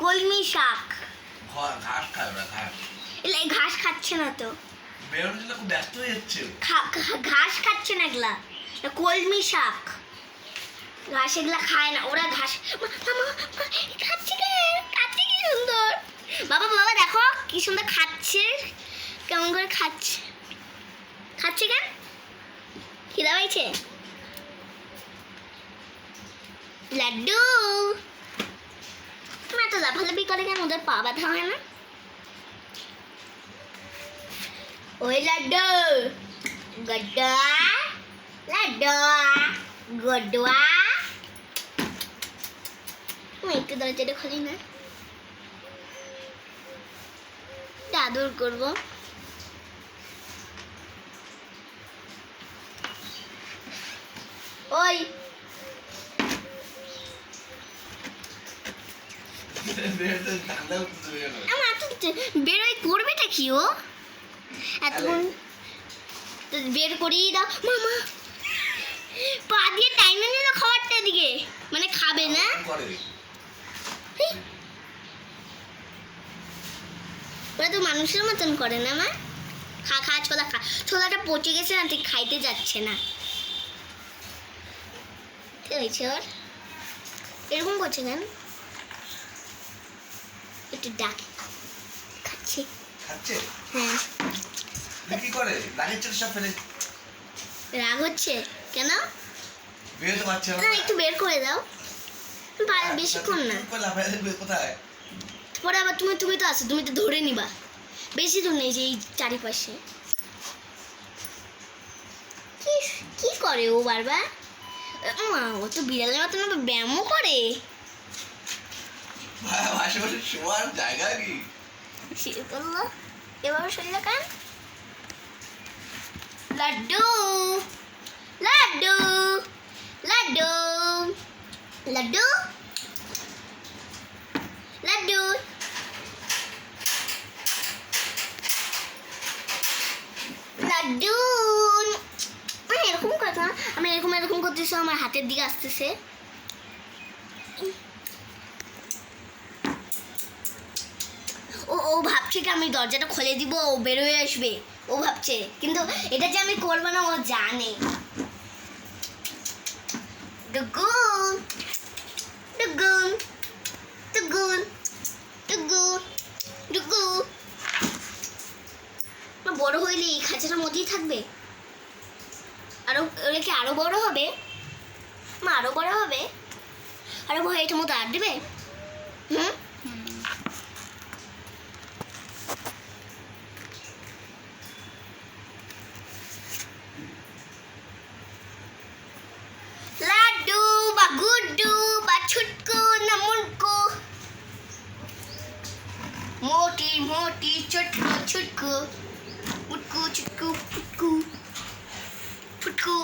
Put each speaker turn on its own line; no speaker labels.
কলমি শাক।
ঘাস খায় ওরা, ঘাস।
এগুলা ঘাস খাচ্ছে না তো,
বেরোনোর জন্য খুব ব্যস্ত হয়ে যাচ্ছে।
ঘাস খাচ্ছে না এগুলা, কলমি শাক। ঘাস এগুলা খায় না ওরা, ঘাস খাচ্ছে খাচ্ছে কি সুন্দর। বাবা বাবা দেখো কি সুন্দর খাচ্ছে, কেমন করে খাচ্ছে, খাচ্ছে কেন, খিদা পাইছে। লাড্ডু তুমি এত লাফালাফি করে কেন, ওদের পা ব্যথা হয় না? ওই লাড্ডু গড্ডা, লাড্ডু গডুয়া, একটু দরজাটা খুলি না, আদর করবো। ওই বেরোয় করবেটা কি ও, এতক্ষণ বের করিয়ে দাও। মামা পা দিয়ে টাইমে নিল খাবারটা দিকে, মানে খাবে না। ওরা তো মানুষের মতন করে না মা। খা খা ছোলা খা, ছোলাটা পচে গেছে না, ঠিক খাইতে যাচ্ছে না। কি হয়েছে ওর, এরকম করছে কেন? একটু ডাক, খাচ্ছে
খাচ্ছে।
হ্যাঁ
কি করে রাগের চোট সব ফেলে,
রাগ হচ্ছে কেন?
বেরোতে পারছে
না একটু বের করে দাও, বেশিক্ষণ না।
কোথায়
পরে আবার তুমি তুমি তো আসো, তুমি তো ধরে নিবা, বেশি দূর নেই যে এই চারিপাশে। কি কি করে ও বারবার? ও তো বিড়ালের মতন ব্যায়ামও করে।
শোয়ার জায়গা কি
শুরু করলো, এভাবে শরীরে কেন? লাড্ডু লাড্ডু লাড্ডু লাড্ডু লাড্ডু লাড্ডু। এরকম কথা, আমি এরকম এরকম করতেছি, আমার হাতের দিকে আসতেছে। ও ও ভাবছে কি আমি দরজাটা খুলে দিব, ও বেরোয় আসবে, ও ভাবছে। কিন্তু এটা যে আমি করবো না ও জানে। ডুগুন ডুগুন ডুগুন ডুগু ডুগু। বড় হইলে এই খাঁচাটার মধ্যেই থাকবে, আরো ওরা কি আরো বড় হবে? মা আরো বড় হবে, আরো বড় এটার মধ্যে আর দেবে। হুম লাড্ডু বা গুড্ডু বা ছুটকু না মুনকু, মোটি মোটি ছুটকু ছুটকু, ফুটকু ছুটকু ফুটকু ফুটকু।